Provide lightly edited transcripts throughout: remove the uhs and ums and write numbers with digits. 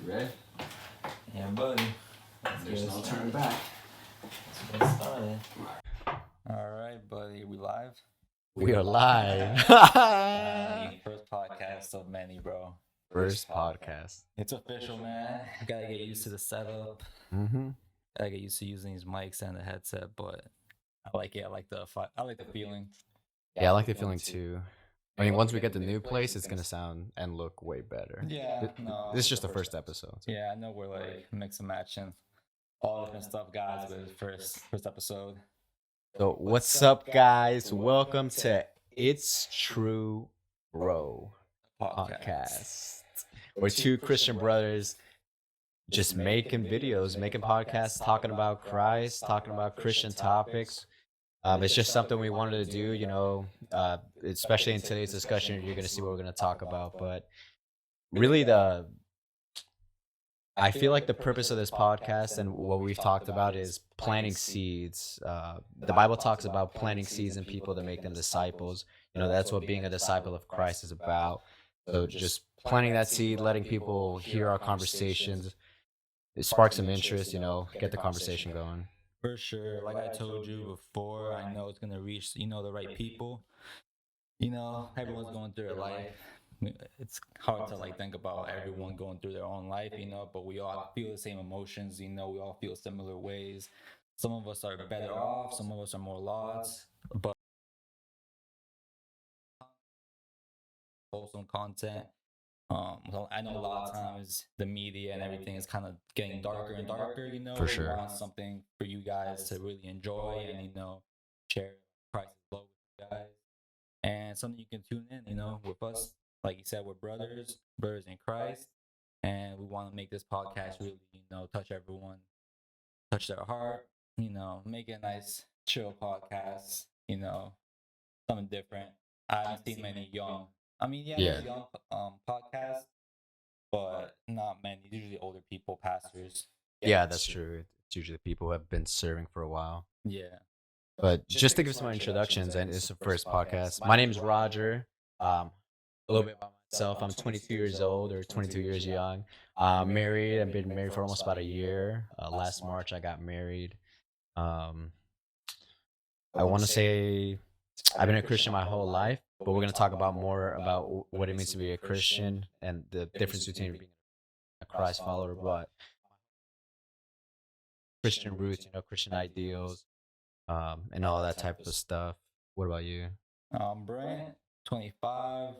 Ready? Yeah, buddy. There's no turning back. Let's get started. All right, buddy. We live? We are live. First podcast of many, bro. First podcast. It's official, man. Gotta get used to the setup. Mm-hmm. Gotta get used to using these mics and the headset, but I like it. I like the feeling. Yeah, I like the feeling too. I mean, once we get the new place, it's gonna sound and look way better. Yeah, This is just the first episode. So. Yeah, I know we're like mix and matching all different stuff, guys, but first episode. So what's up, guys? Welcome to It's True Bro podcast. We're two Christian brothers just making videos, making podcasts, talking about Christ, talking about Christian topics. It's just something we wanted to do, you know, especially in today's discussion, you're going to see what we're going to talk about. But really, I feel like the purpose of this podcast and what we've talked about is planting seeds. The Bible talks about planting seeds in people to make them disciples. You know, that's what being a disciple of Christ is about. So just planting that seed, letting people hear our conversations, it sparks some interest, you know, get the conversation going. For sure. Like I told you before, I know it's going to reach, the right people. Everyone's going through their life. It's hard to think about everyone going through their own life, but we all feel the same emotions, we all feel similar ways. Some of us are better off, some of us are more lost, but wholesome content. I know a lot of times the media and everything is kind of getting darker and darker, For sure. We want something for you guys to really enjoy and, share Christ's love with you guys. And something you can tune in, with us. Like you said, we're brothers in Christ. And we want to make this podcast really, touch everyone, touch their heart, make it a nice, chill podcast, something different. I haven't seen many young podcasts, but not many. Usually older people, pastors. Yeah, that's true. It's usually people who have been serving for a while. Yeah. But just to give some introductions, and it's the first podcast. My name is Roger. A little bit about myself. I'm 22 years old, or 22 years young. Married. I've been married for almost about a year. Last March, I got married. I want to say I've been a Christian my whole life, but we're going to talk about more about what it means to be a Christian and the difference between being a Christ follower, but Christian roots, Christian ideals, and all that type of stuff. What about you? Brent, 25.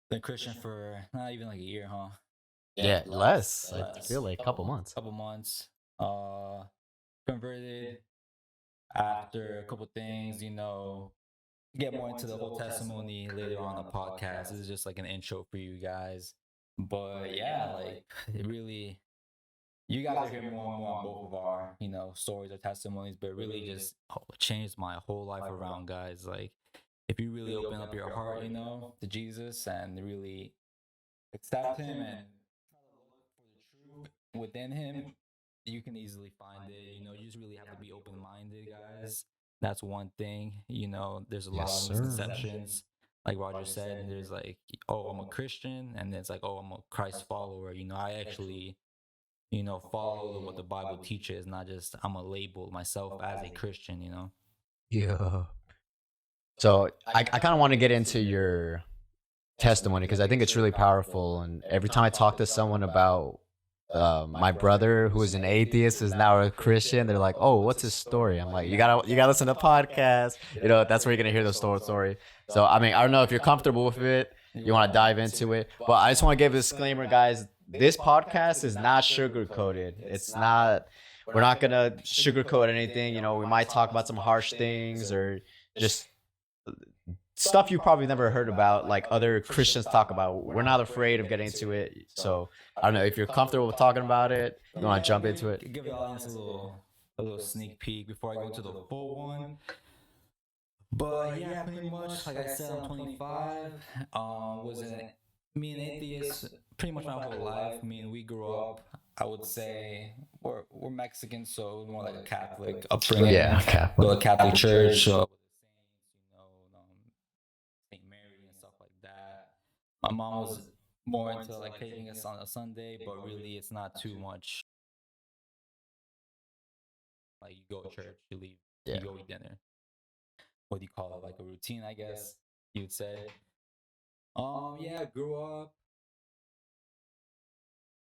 Been Christian for not even a year, huh? Yeah, less. I feel like a couple months. Converted after a couple things, get more into the whole testimony later on the podcast. This is just an intro for you guys. But yeah, it really, you guys are hearing more and more on both of our, stories or testimonies, but really just changed my whole life around, guys. If you really open up your heart, to Jesus and really accept him and try to look for the truth within him, you can easily find it. You just really have to be open-minded, guys. That's one thing. There's a lot of misconceptions. Like Roger said, there's I'm a Christian, and then it's oh, I'm a Christ follower. I actually, follow what the Bible teaches, not just I'm a label myself as a Christian, Yeah. So I kind of want to get into your testimony because I think it's really powerful. And every time I talk to someone about my brother who is an atheist is now a Christian, they're like, "Oh, what's his story?" I'm like, "You gotta listen to the podcast. That's where you're gonna hear the story." So I don't know if you're comfortable with it. You want to dive into it, but I just want to give a disclaimer, guys. This podcast is not sugar coated. It's not. We're not gonna sugarcoat anything. We might talk about some harsh things or just stuff you probably never heard about, like other Christians talk about. We're not afraid of getting into it. So I don't know if you're comfortable with talking about it. You want to jump into it? Give the audience a little sneak peek before I go into the full one. But yeah, pretty much like I said, I'm 25. Me an atheist pretty much my whole life. We grew up. I would say we're Mexican, so more like a Catholic upbringing. Yeah, Catholic. Go to Catholic church. So St. Mary and stuff like that. My mom was more into like taking us on a Sunday, but really it's not too much. Like you go to church, you leave, Yeah. you go eat dinner. What do you call it? Like a routine, I guess you'd say. Yeah, grew up.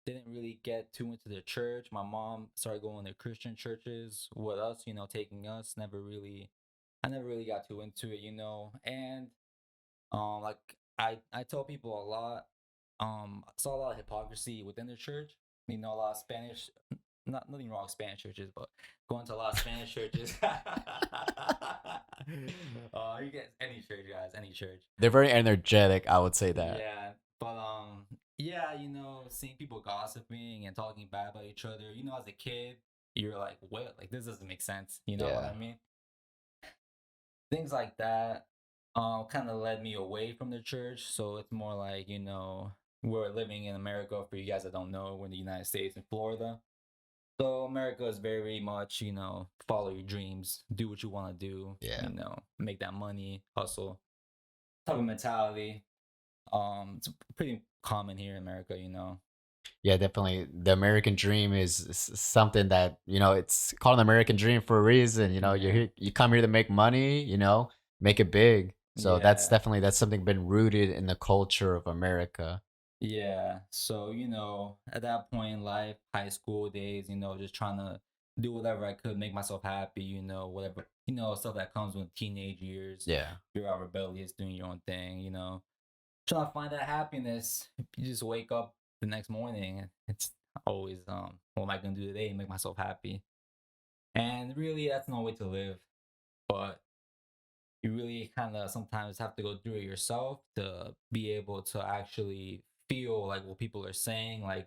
Didn't really get too into the church. My mom started going to Christian churches with us, taking us. I never really got too into it, And like I tell people a lot. I saw a lot of hypocrisy within the church. A lot of Spanish. Nothing wrong with Spanish churches, but going to a lot of Spanish churches. You get any church, guys, any church. They're very energetic, I would say that. Yeah, but yeah, seeing people gossiping and talking bad about each other. As a kid, you're like, what? Like this doesn't make sense. You know what I mean? Things like that kind of led me away from the church. So it's more like, we're living in America. For you guys that don't know, we're in the United States in Florida. So America is very much, follow your dreams, do what you want to do, Yeah. Make that money, hustle type of mentality. It's pretty common here in America, Yeah, definitely. The American dream is something that, it's called an American dream for a reason. You're here, you come here to make money, make it big. So that's something been rooted in the culture of America. Yeah. So, at that point in life, high school days, just trying to do whatever I could, make myself happy, whatever, stuff that comes with teenage years. Yeah. You're out rebellious, doing your own thing, trying to find that happiness. You just wake up the next morning. It's always, what am I going to do today? Make myself happy. And really, that's no way to live. But you really kind of sometimes have to go through it yourself to be able to actually feel like what people are saying. Like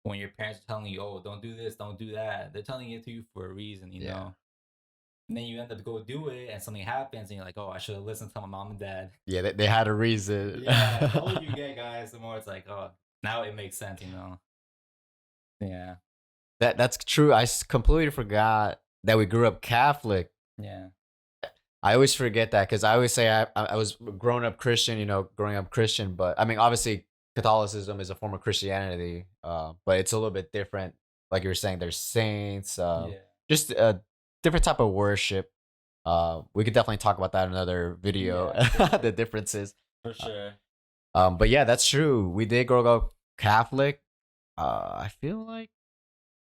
when your parents are telling you, oh, don't do this, don't do that. They're telling it to you for a reason, know? And then you end up go do it and something happens and you're like, oh, I should have listened to my mom and dad. Yeah, they had a reason. Yeah, the older you get, guys, the more it's like, oh, now it makes sense, Yeah. That's true. I completely forgot that we grew up Catholic. Yeah. I always forget that because I always say I was growing up Christian, but I mean, obviously Catholicism is a form of Christianity, but it's a little bit different. Like you were saying, there's saints, just a different type of worship. We could definitely talk about that in another video, sure. The differences. For sure. But yeah, that's true. We did grow up Catholic. I feel like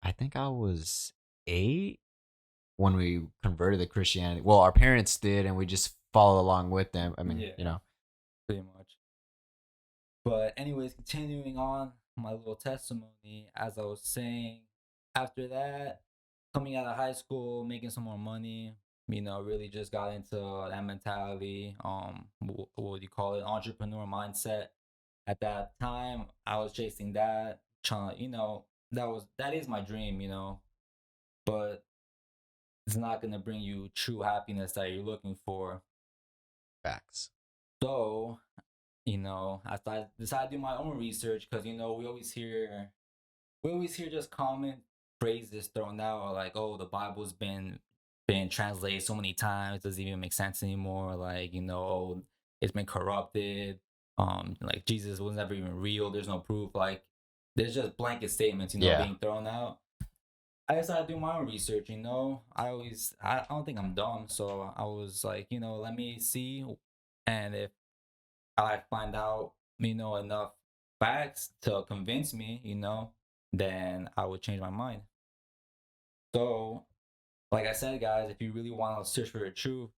I think I was 8 when we converted to Christianity. Well, our parents did, and we just followed along with them. I mean, pretty much. But anyways, continuing on my little testimony, as I was saying, after that, coming out of high school, making some more money, really just got into that mentality. What would you call it? Entrepreneur mindset. At that time, I was chasing that, trying to, that is my dream, but it's not going to bring you true happiness that you're looking for. Facts. So, I decided to do my own research because, we always hear just common phrases thrown out like, oh, the Bible's been translated so many times, it doesn't even make sense anymore. Like, oh, it's been corrupted. Like Jesus was never even real. There's no proof. Like, there's just blanket statements, being thrown out. I decided to do my own research, I don't think I'm dumb. So I was like, let me see. And if I find out, enough facts to convince me, then I would change my mind. So, like I said, guys, if you really want to search for the truth,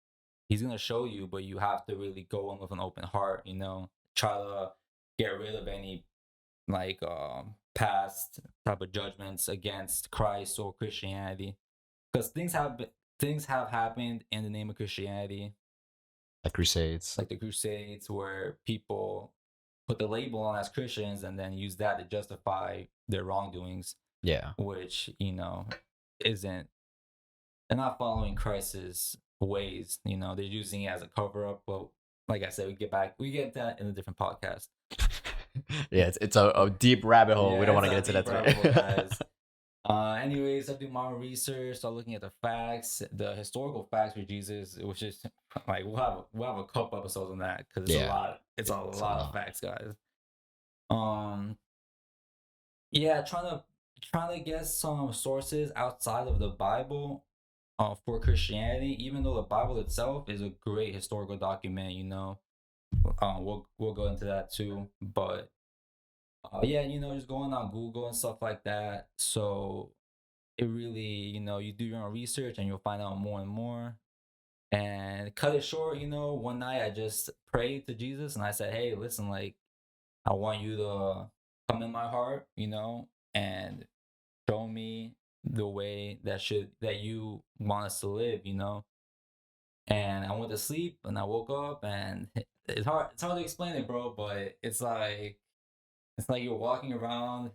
he's going to show you, but you have to really go in with an open heart, try to get rid of any past type of judgments against Christ or Christianity, because things have happened in the name of Christianity, like the Crusades, where people put the label on as Christians and then use that to justify their wrongdoings. Yeah, which isn't. They're not following Christ's ways. They're using it as a cover up. But like I said, we get that in a different podcast. Yeah, it's a deep rabbit hole. We don't want to get into that today. Guys. Anyways, I do my research, start looking at the facts, the historical facts for Jesus, which is like we'll have a couple episodes on that because it's a lot. It's a lot of facts, guys. Um, yeah, trying to get some sources outside of the Bible, for Christianity. Even though the Bible itself is a great historical document, we'll go into that too. But yeah, just going on Google and stuff like that. So it really, you do your own research and you'll find out more and more. And cut it short, one night I just prayed to Jesus and I said, "Hey, listen, like I want you to come in my heart, and show me the way that you want us to live." And I went to sleep and I woke up and it's hard to explain it, bro, but it's like you're walking around,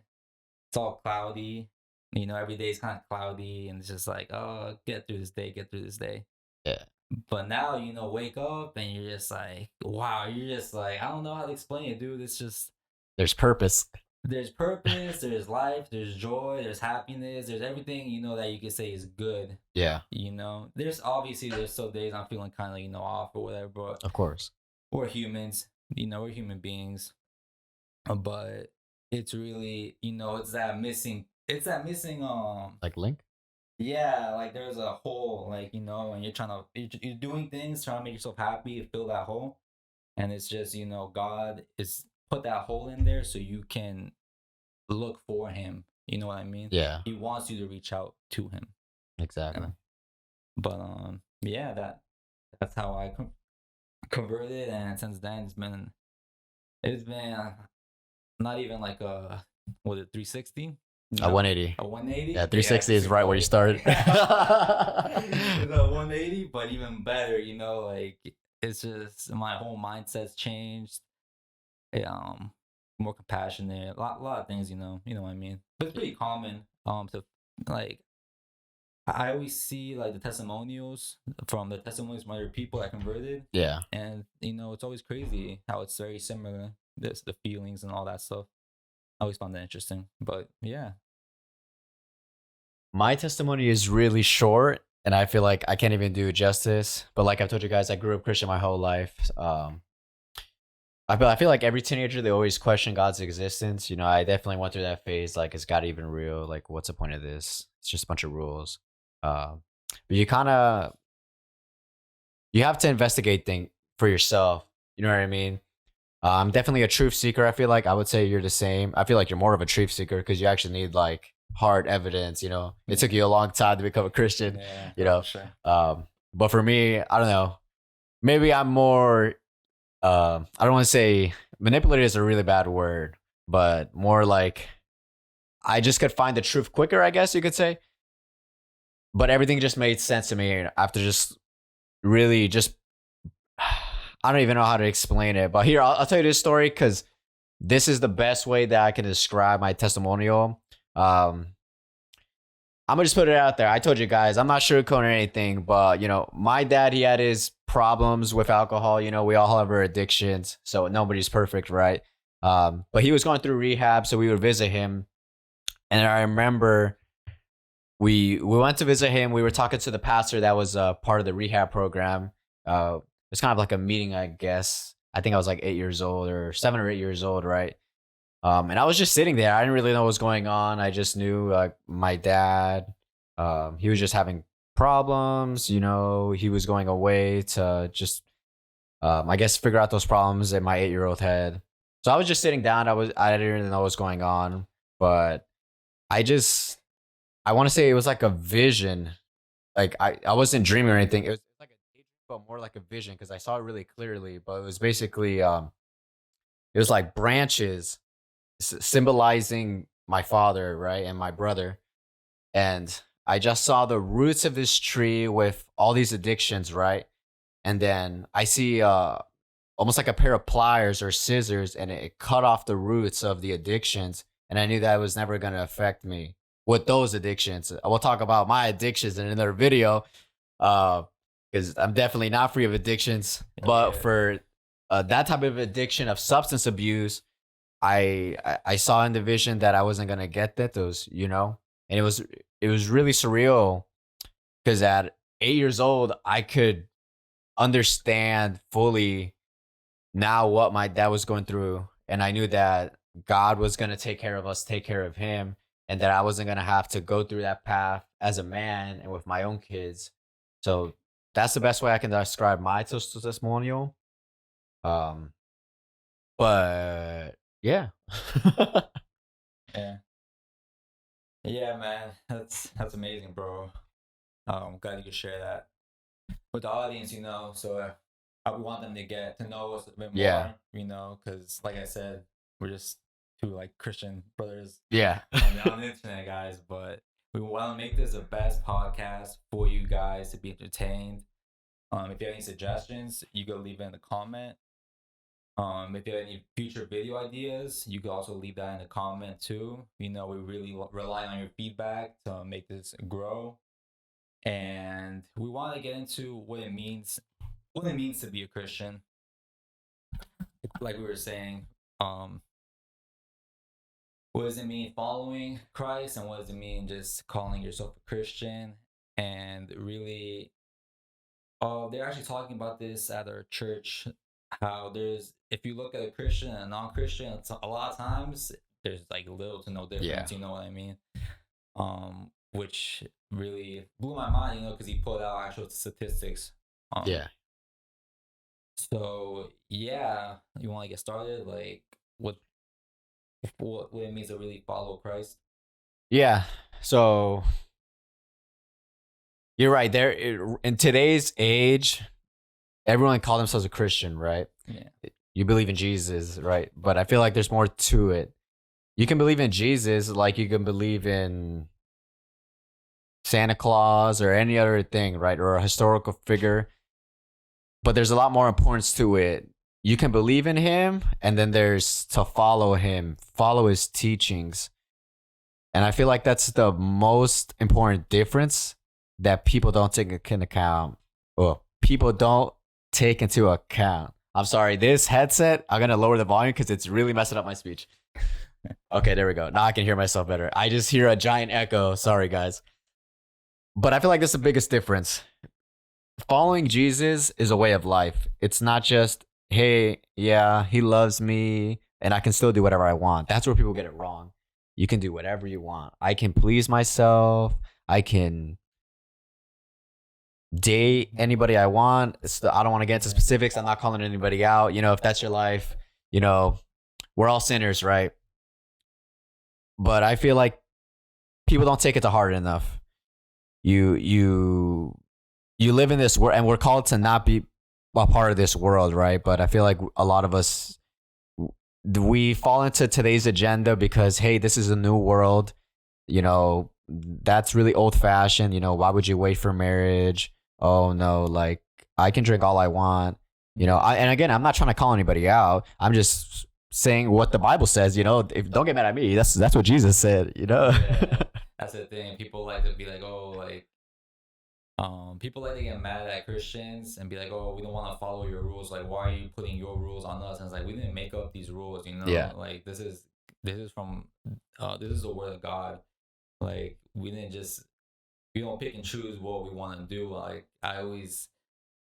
it's all cloudy. Every day is kind of cloudy and it's just like, oh, get through this day, get through this day. Yeah. But now, wake up and you're just like, wow, you're just like, I don't know how to explain it, dude. It's just, There's purpose. there's purpose, there's life, there's joy, there's happiness, there's everything, that you could say is good. Yeah. There's some days I'm feeling kind of, off or whatever, but Of course. we're humans, we're human beings. But it's really, it's that missing, Like Link? yeah, like there's a hole, like, and you're doing things, trying to make yourself happy, fill that hole. And it's just, God is put that hole in there so you can look for him. You know what I mean? Yeah. He wants you to reach out to him. Exactly. But yeah, that's how I converted, and since then it's been not even like a 360. A 180. A 180. Yeah, 360 is right where you started. It's a 180, but even better, like it's just my whole mindset's changed. More compassionate, a lot of things, you know what I mean. But it's pretty common. To like, I always see like the testimonials from other people that converted, Yeah. and it's always crazy how it's very similar. The feelings and all that stuff. I always found that interesting. But yeah. My testimony is really short, and I feel like I can't even do it justice. But like I've told you guys, I grew up Christian my whole life. I feel like every teenager, they always question God's existence. I definitely went through that phase. Like, is God even real? Like, what's the point of this? It's just a bunch of rules. But you have to investigate things for yourself. You know what I mean? I'm definitely a truth seeker. I feel like I would say you're the same. I feel like you're more of a truth seeker because you actually need like hard evidence. It took you a long time to become a Christian. Yeah, for sure. But for me, I don't know. Maybe I'm more. I don't want to say manipulator is a really bad word, but more like I just could find the truth quicker, I guess you could say. But everything just made sense to me after just really just I don't even know how to explain it. But here, I'll tell you this story because this is the best way that I can describe my testimonial. I'm gonna just put it out there. I told you guys, I'm not sugarcoating anything, but my dad, he had his problems with alcohol. We all have our addictions, so nobody's perfect, right? But he was going through rehab, so we would visit him, and I remember we went to visit him. We were talking to the pastor that was part of the rehab program. It's kind of like a meeting, I guess. I think I was like 8 years old or 7 or 8 years old, right? And I was just sitting there. I didn't really know what was going on. I just knew my dad, he was just having problems. He was going away to just, I guess, figure out those problems in my 8-year-old head. So I was just sitting down. I didn't really know what was going on, but I want to say it was like a vision. Like I wasn't dreaming or anything. It was like a daydream, but more like a vision because I saw it really clearly. But it was basically, it was like branches symbolizing my father, right, and my brother. And I just saw the roots of this tree with all these addictions, right? And then I see almost like a pair of pliers or scissors, and it cut off the roots of the addictions. And I knew that it was never going to affect me with those addictions. I will talk about my addictions in another video because I'm definitely not free of addictions. But for that type of addiction of substance abuse, I saw in the vision that I wasn't gonna get that and it was really surreal because at 8 years old I could understand fully now what my dad was going through, and I knew that God was gonna take care of us, take care of him, and that I wasn't gonna have to go through that path as a man and with my own kids. So that's the best way I can describe my testimonial. Um, but yeah. Yeah. Yeah, man. That's amazing, bro. Glad you could share that with the audience, so I want them to get to know us a bit more, Yeah. because like I said, we're just two like Christian brothers Yeah. on the internet, guys, but we want to make this the best podcast for you guys to be entertained. If you have any suggestions, you can leave it in the comment. If you have any future video ideas, you can also leave that in the comment too. We really rely on your feedback to make this grow. And we want to get into what it means to be a Christian. Like we were saying, what does it mean following Christ, and what does it mean just calling yourself a Christian? And really, they're actually talking about this at our church. How if you look at a Christian and a non-Christian, a lot of times there's like little to no difference. Yeah. You know what I mean? Which really blew my mind, because he put out actual statistics. Yeah. So yeah, you want to get started? Like, what it means to really follow Christ? Yeah. So you're right. In today's age, everyone calls themselves a Christian, right? Yeah. You believe in Jesus, right? But I feel like there's more to it. You can believe in Jesus like you can believe in Santa Claus or any other thing, right? Or a historical figure. But there's a lot more importance to it. You can believe in him, and then there's to follow him, follow his teachings. And I feel like that's the most important difference that people don't take into account. Well, people don't take into account. I'm sorry, this headset, I'm going to lower the volume because it's really messing up my speech. Okay, there we go. Now I can hear myself better. I just hear a giant echo. Sorry, guys. But I feel like that's the biggest difference. Following Jesus is a way of life. It's not just, hey, yeah, he loves me and I can still do whatever I want. That's where people get it wrong. You can do whatever you want. I can please myself. I can date anybody I want. I don't want to get into specifics. I'm not calling anybody out. If that's your life, we're all sinners, right? But I feel like people don't take it to heart enough. You live in this world, and we're called to not be a part of this world, right? But I feel like a lot of us, we fall into today's agenda because, hey, this is a new world. That's really old fashioned. Why would you wait for marriage? Oh no, like I can drink all I want. And again, I'm not trying to call anybody out. I'm just saying what the Bible says. Don't get mad at me. That's what Jesus said. Yeah, that's the thing. People like to be like, oh, like. People like to get mad at Christians and be like, oh, we don't want to follow your rules. Like, why are you putting your rules on us? And it's like, we didn't make up these rules, Yeah. Like, this is from this is the word of God. Like, we don't pick and choose what we want to do. Like, I always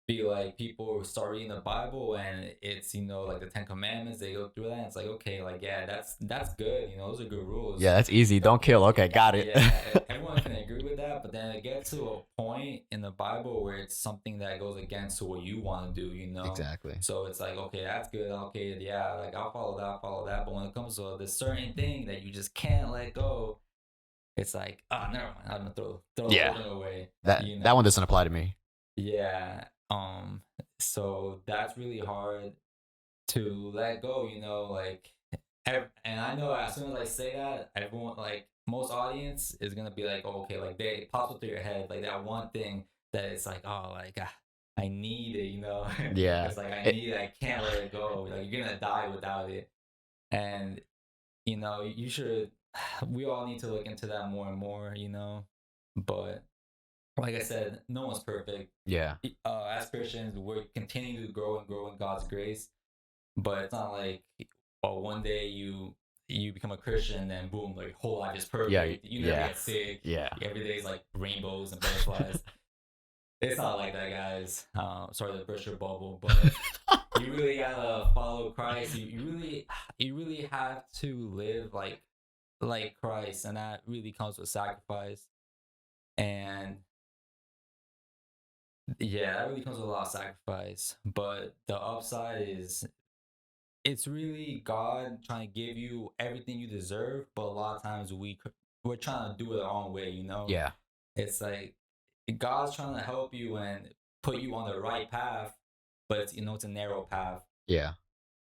feel like people start reading the Bible and it's like the 10 Commandments. They go through that and it's like, okay, like, yeah, that's good. Those are good rules. Yeah, that's easy. Don't kill. Okay, got it. Yeah, everyone can agree with that, but then it gets to a point in the Bible where it's something that goes against what you want to do. Exactly. So it's like, okay, that's good. Okay, yeah, like I'll follow that. But when it comes to this certain thing that you just can't let go, it's like, never mind. I'm gonna throw the whole thing away. That one doesn't apply to me. Yeah. So that's really hard to let go, like, and I know as soon as I say that, everyone, like, most audience is gonna be like, oh, okay, like, they pop up to your head, like, that one thing that it's like, oh, like, I need it, Yeah. It's like, I need it, I can't let it go, like, you're gonna die without it. And you should, we all need to look into that more and more, but like I said, no one's perfect. Yeah. As Christians, we're continuing to grow and grow in God's grace. But it's not like, one day you become a Christian and boom, like, whole life is perfect. Yeah, you never get sick. Yeah. Every day is like rainbows and butterflies. It's not like that, guys. Sorry to burst your bubble, but you really gotta follow Christ. You really have to live like Christ, and that really comes with sacrifice. And yeah, that really comes with a lot of sacrifice. But the upside is it's really God trying to give you everything you deserve, but a lot of times we're trying to do it our own way, you know? Yeah. It's like God's trying to help you and put you on the right path, but it's, it's a narrow path. Yeah.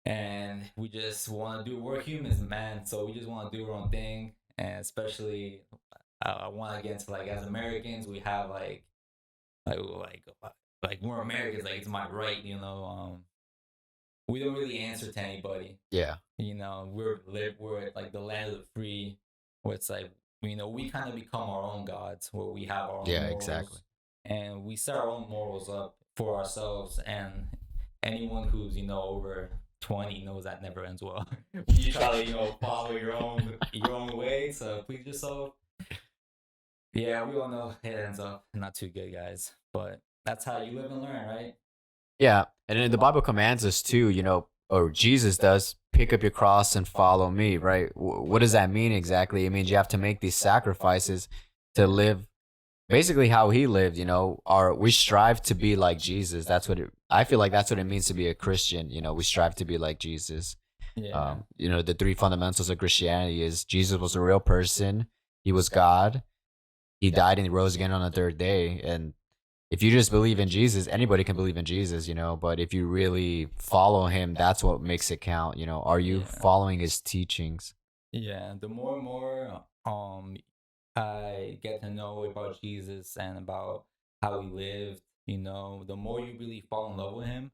And we just want to do, we're humans, man. So we just want to do our own thing. And especially, I want to get into like, as Americans, we have like, like, like we're Americans, like it's my right, we don't really answer to anybody. Yeah. We're like the land of the free, where it's like we kind of become our own gods, where we have our own Yeah, morals, exactly. and we set our own morals up for ourselves. And anyone who's over 20 knows that never ends well. You try to follow your own way to please yourself. Yeah, we all know it ends up not too good, guys. But that's how you live and learn, right? Yeah. And then the Bible commands us too, or Jesus does, pick up your cross and follow me, right? What does that mean exactly? It means you have to make these sacrifices to live basically how he lived, we strive to be like Jesus. I feel like that's what it means to be a Christian. We strive to be like Jesus. Yeah. The three fundamentals of Christianity is Jesus was a real person. He was God. He died and he rose again on the third day. And if you just believe in Jesus, anybody can believe in Jesus, but if you really follow him, that's what makes it count. Are you following his teachings? Yeah. The more and more I get to know about Jesus and about how he lived, the more you really fall in love with him,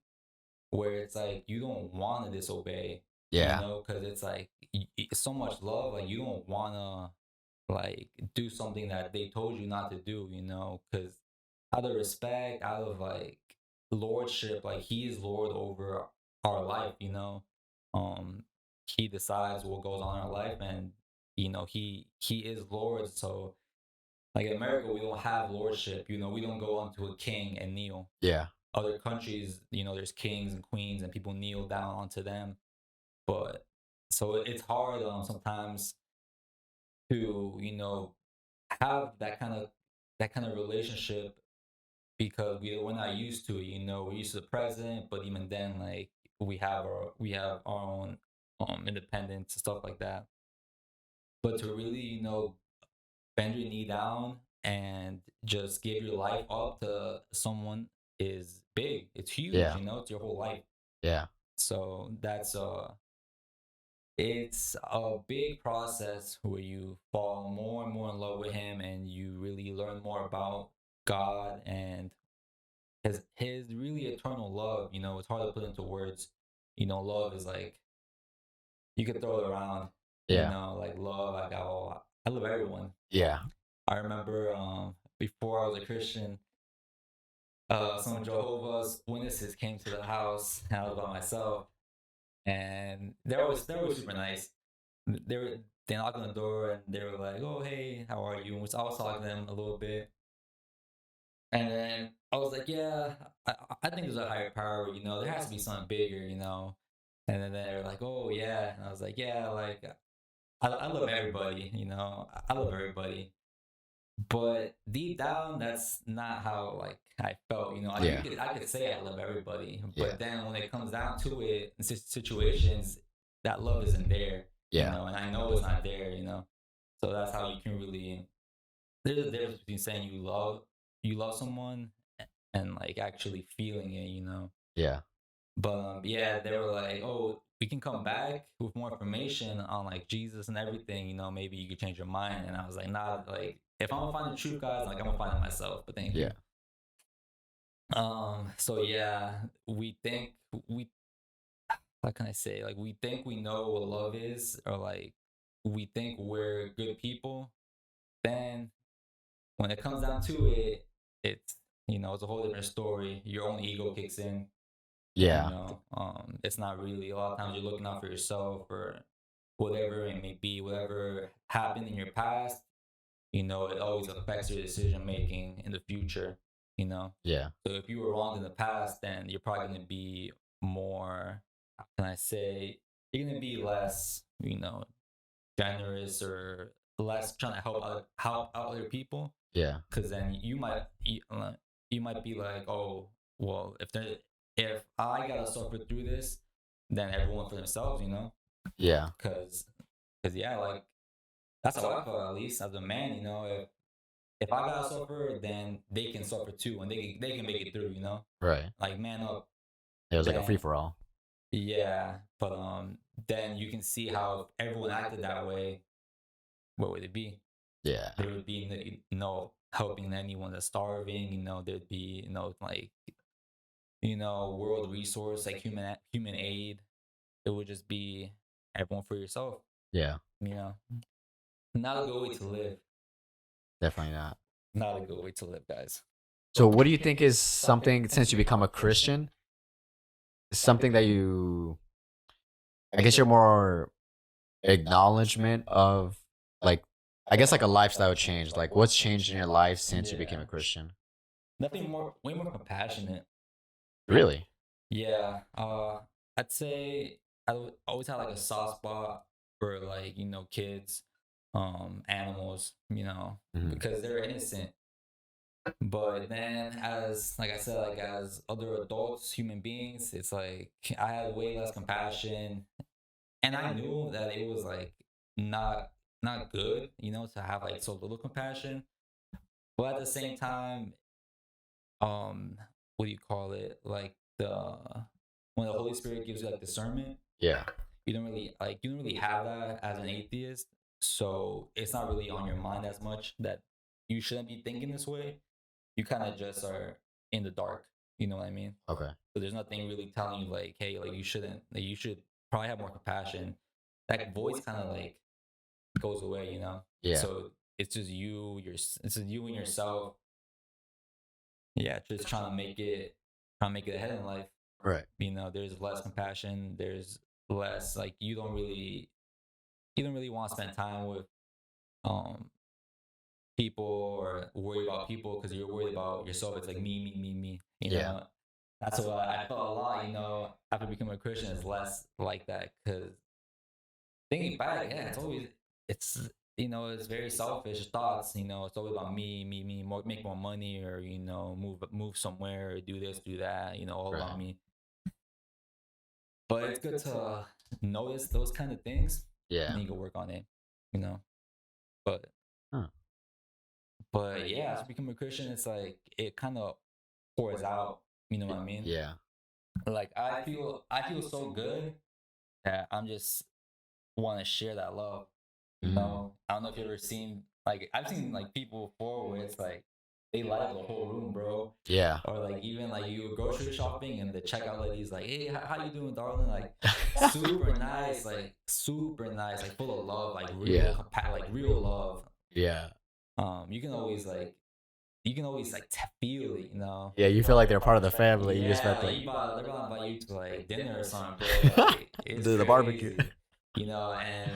where it's like you don't want to disobey, Yeah. because it's like so much love, like you don't want to like do something that they told you not to do, because out of respect, out of like lordship, like he is Lord over our life, he decides what goes on in our life, and he is Lord. So like in America, we don't have lordship. We don't go onto a king and kneel. Yeah. Other countries, there's kings and queens, and people kneel down onto them. But so it's hard sometimes to have that kind of relationship, because we're not used to it. We're used to the president, but even then, like we have our own independence and stuff like that. But to really bend your knee down and just give your life up to someone is big. It's huge. Yeah. It's your whole life. Yeah. So it's a big process where you fall more and more in love with him, and you really learn more about God and his really eternal love. It's hard to put into words. Love is like you could throw it around. Yeah. Like love. Like I love everyone. Yeah. I remember before I was a Christian, some Jehovah's Witnesses came to the house, and I was by myself, and they were super nice. They knocked on the door and they were like, "Oh, hey, how are you?" And I was talking to them a little bit, and then I was like, "Yeah, I think there's a higher power. There has to be something bigger. And then they were like, "Oh, yeah," and I was like, "Yeah, like I love everybody. I love everybody." But deep down, that's not how like I felt. I could say I love everybody, but then when it comes down to it, in situations, that love isn't there. Yeah. And I know it's not there. So that's how you can really. There's a difference between saying you love someone and like actually feeling it. Yeah. But yeah, they were like, "Oh, we can come back with more information on like Jesus and everything. Maybe you could change your mind." And I was like, "Nah, like if I'm gonna find the truth, guys, like I'm gonna find it myself." But thank you. So yeah, we think we. What can I say? Like we think we know what love is, or like we think we're good people. Then when it comes down to it, it's a whole different story. Your own ego kicks in. Yeah. It's not really. A lot of times you're looking out for yourself or whatever it may be, whatever happened in your past. It always affects your decision making in the future. Yeah. So if you were wrong in the past, then you're probably going to be more, how can I say, you're gonna be less, generous or less trying to help out other people. Yeah. Because then you might be like, oh, well, if I gotta suffer through this, then everyone for themselves, Yeah. because yeah, like that's how I feel, at least as a man, if I gotta suffer, then they can suffer too, and they can make it through, Right. like man up. It was like a Then free for all. yeah, but then you can see how if everyone acted that way, what would it be? Yeah. There would be helping anyone that's starving. There'd be like world resource like human aid. It would just be everyone for yourself. Yeah. Not a good way to live. Definitely not. Not a good way to live, guys. So what do you think is something, since you become a Christian, something that you, I guess you're more acknowledgement of, like, I guess like a lifestyle change. Like what's changed in your life since you became a Christian? Nothing more, way more compassionate. Really? Yeah. I'd say always had like a soft spot for like, kids, animals, because they're innocent. But then as like I said, like as other adults, human beings, it's like I had way less compassion. And I knew that it was like not good, to have like so little compassion. But at the same time, what do you call it? Like when the Holy Spirit gives you like discernment, Yeah. you don't really have that as an atheist. So it's not really on your mind as much that you shouldn't be thinking this way. You kind of just are in the dark. You know what I mean? Okay. So there's nothing really telling you like, hey, like you shouldn't. Like you should probably have more compassion. That voice kind of like goes away. Yeah. So it's just it's just you and yourself. Yeah, just trying to make it ahead in life. Right. There's less compassion. There's less like you don't really want to spend time with people or worry about people because you're worried about yourself. It's like me. Yeah. That's what I felt a lot. After becoming a Christian, is less like that because thinking back, yeah, it's very selfish thoughts. It's always about me, more, make more money or move somewhere or do this, do that. All about me. But it's good to notice those kind of things. Yeah. And you can work on it. But Huh. but yeah, as becoming a Christian, it's like it kind of pours out. You know what I mean? Yeah. Like I feel so good that I'm just want to share that love. I don't know if you've ever seen like I've seen like people before where it's like they light up the whole room, bro. Yeah. Or like even like you go grocery shopping and the checkout lady's like, hey, how you doing, darling? Like super nice, like full of love, like real like real love. Yeah. You can always like feel it, Yeah, you feel like they're part of the family. Yeah, You just felt like like they're gonna invite you to like dinner or something, bro. Like, it's the barbecue. crazy, and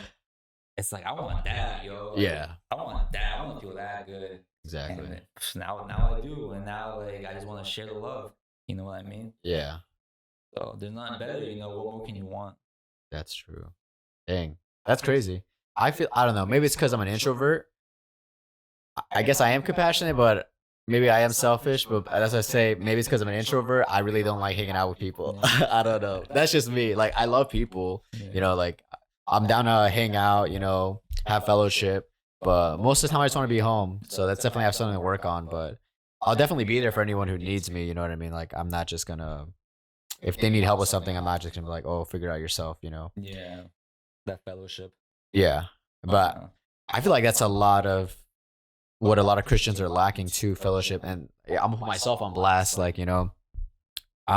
it's like I want that, yo. Like, Yeah. I want that. I want to feel that good. Exactly. And now I do, and now like I just want to share the love. You know what I mean? Yeah. So there's nothing better. What more can you want? That's true. Dang. That's crazy. I don't know. Maybe it's because I'm an introvert. I guess I am compassionate, but maybe I am selfish. But as I say, maybe it's because I'm an introvert. I really don't like hanging out with people. I don't know. That's just me. Like, I love people. Like, I'm down to hang out, have fellowship. But most of the time, I just want to be home. So that's definitely have something to work on. But I'll definitely be there for anyone who needs me. You know what I mean? Like, I'm not just going to, if they need help with something, I'm not just going to be like, oh, figure it out yourself, Yeah. That fellowship. Yeah. But I feel like that's a lot of what a lot of Christians are lacking too, fellowship. And I'm put myself on blast, like, I'm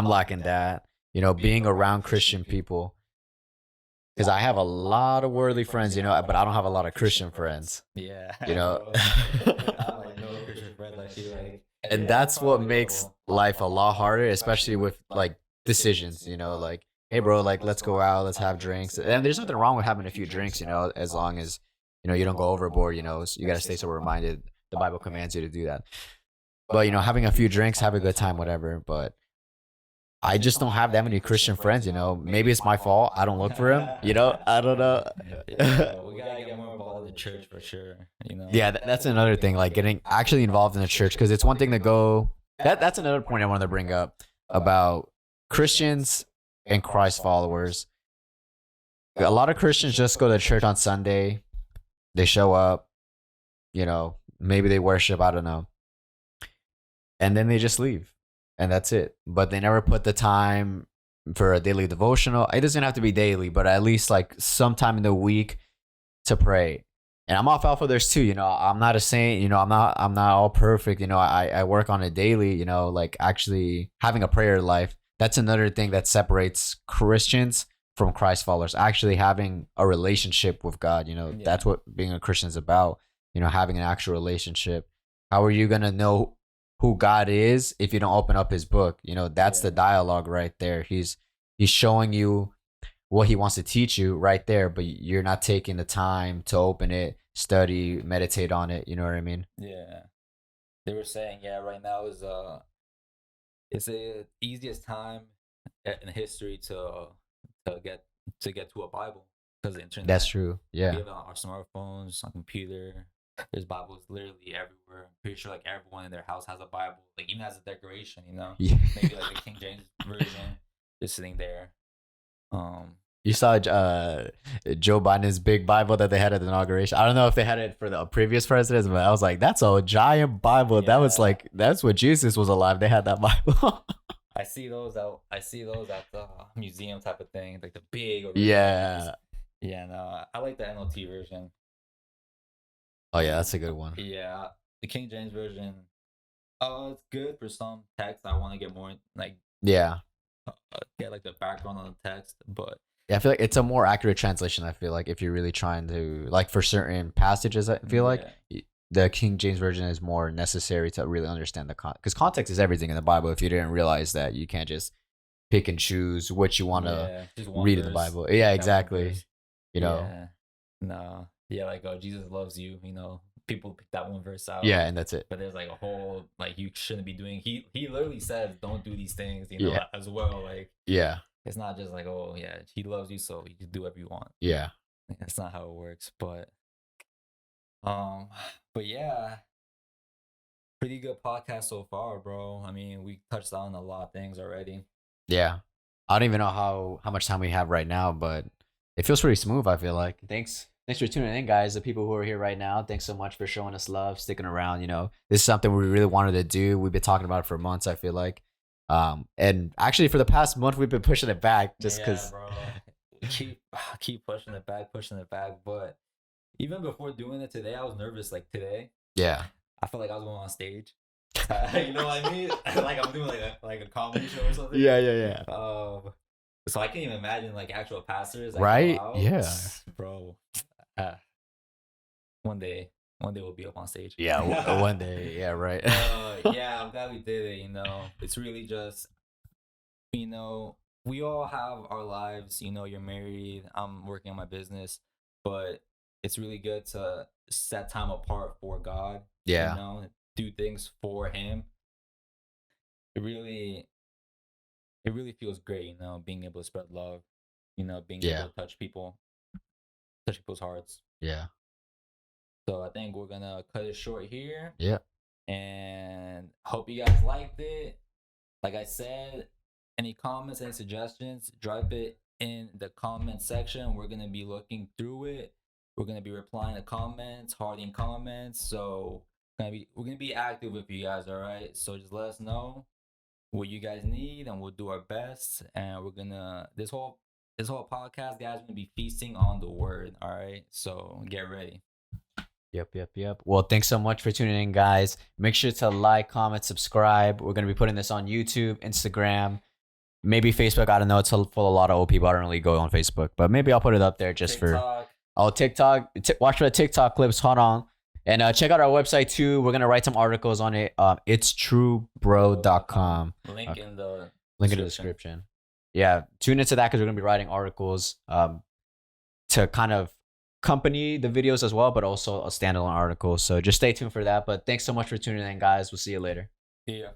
lacking that, being around Christian people. Because I have a lot of worldly friends, but I don't have a lot of Christian friends. Yeah. I'm like no Christian friends. I feel like. And that's what makes life a lot harder, especially with like decisions, like, hey bro, like let's go out, let's have drinks. And there's nothing wrong with having a few drinks, as long as, you don't go overboard, you got to stay sober minded. The Bible commands you to do that. But, having a few drinks, have a good time, whatever. But I just don't have that many Christian friends, you know. Maybe it's my fault. I don't look for them, you know. I don't know. Yeah, we gotta get more involved in the church for sure. You know. Yeah, that's another thing. Like getting actually involved in the church, because it's one thing to go. That's another point I wanted to bring up about Christians and Christ followers. A lot of Christians just go to church on Sunday. They show up, you know, maybe they worship, I don't know, and then they just leave, and that's it. But they never put the time for a daily devotional. It doesn't have to be daily, but at least like sometime in the week to pray. And I'm off alpha there's too, you know. I'm not a saint, you know. I'm not all perfect, you know. I work on it daily, you know, like actually having a prayer life. That's another thing that separates Christians from Christ followers. Actually having a relationship with God, you know. That's what being a Christian is about, you know, having an actual relationship. How are you gonna know who God is if you don't open up his book? You know, that's the dialogue right there. He's showing you what he wants to teach you right there, but you're not taking the time to open it, study, meditate on it. You know what I mean? Yeah. They were saying, right now is it's the easiest time in history to get to a Bible because the internet. That's true. Yeah. We have our smartphones, on computer. There's Bibles literally everywhere. I'm pretty sure like everyone in their house has a Bible, like even as a decoration, you know. Yeah. Maybe like the King James version just sitting there. You saw Joe Biden's big Bible that they had at the inauguration. I don't know if they had it for the previous presidents, but I was like, that's a giant Bible. That was like, that's what Jesus was alive. They had that Bible. I see those at the museum type of thing, like the big. Yeah. Yeah, no, I like the NLT version. Oh yeah, that's a good one. Yeah, the King James version. Oh, it's good for some text. I want to get more like. Yeah. Get like the background on the text, but yeah, I feel like it's a more accurate translation. I feel like if you're really trying to like for certain passages, I feel like the King James version is more necessary to really understand the because context is everything in the Bible. If you didn't realize that, you can't just pick and choose what you want to read in the Bible. Yeah, exactly. You know. Yeah. No. Yeah, like Jesus loves you. You know, people pick that one verse out. Yeah, and that's it. But there's like a whole like you shouldn't be doing. He literally says don't do these things. You know, as well. Like it's not just like he loves you, so you can do whatever you want. Yeah, that's not how it works. But yeah, pretty good podcast so far, bro. I mean, we touched on a lot of things already. Yeah, I don't even know how much time we have right now, but it feels pretty smooth. I feel like. Thanks for tuning in, guys. The people who are here right now, thanks so much for showing us love, sticking around. You know, this is something we really wanted to do. We've been talking about it for months, I feel like. And actually for the past month, we've been pushing it back just because. Keep pushing it back. But even before doing it today, I was nervous. Like today. Yeah. I felt like I was going on stage. You know what I mean? Like I'm doing like a comedy show or something. Yeah. So I can't even imagine like actual pastors. Like, right? Yeah. Bro. One day we'll be up on stage. Yeah, one day. Yeah, right. Yeah, I'm glad we did it. You know, it's really just, you know, we all have our lives. You know, you're married. I'm working on my business, but it's really good to set time apart for God. Yeah. You know, do things for Him. It really feels great. You know, being able to spread love. You know, being able to touch people's hearts. Yeah. So I think we're gonna cut it short here. Yeah. And hope you guys liked it. Like I said, any comments, any suggestions, drop it in the comment section. We're gonna be looking through it. We're gonna be replying to comments, hearting comments. So we're gonna be active with you guys, all right? So just let us know what you guys need and we'll do our best. And we're gonna this whole podcast, guys, we're gonna be feasting on the word, all right? So get ready. Yep. Well, thanks so much for tuning in, guys. Make sure to like, comment, subscribe. We're going to be putting this on YouTube, Instagram, maybe Facebook. I don't know. It's full of a lot of old people. I don't really go on Facebook, but maybe I'll put it up there just TikTok. TikTok. Watch for the TikTok clips. Hold on. And check out our website too. We're going to write some articles on it. It's truebro.com. Link in the description. Yeah. Tune into that because we're going to be writing articles to kind of accompany the videos as well, but also a standalone article. So just stay tuned for that. But thanks so much for tuning in, guys. We'll see you later. Yeah.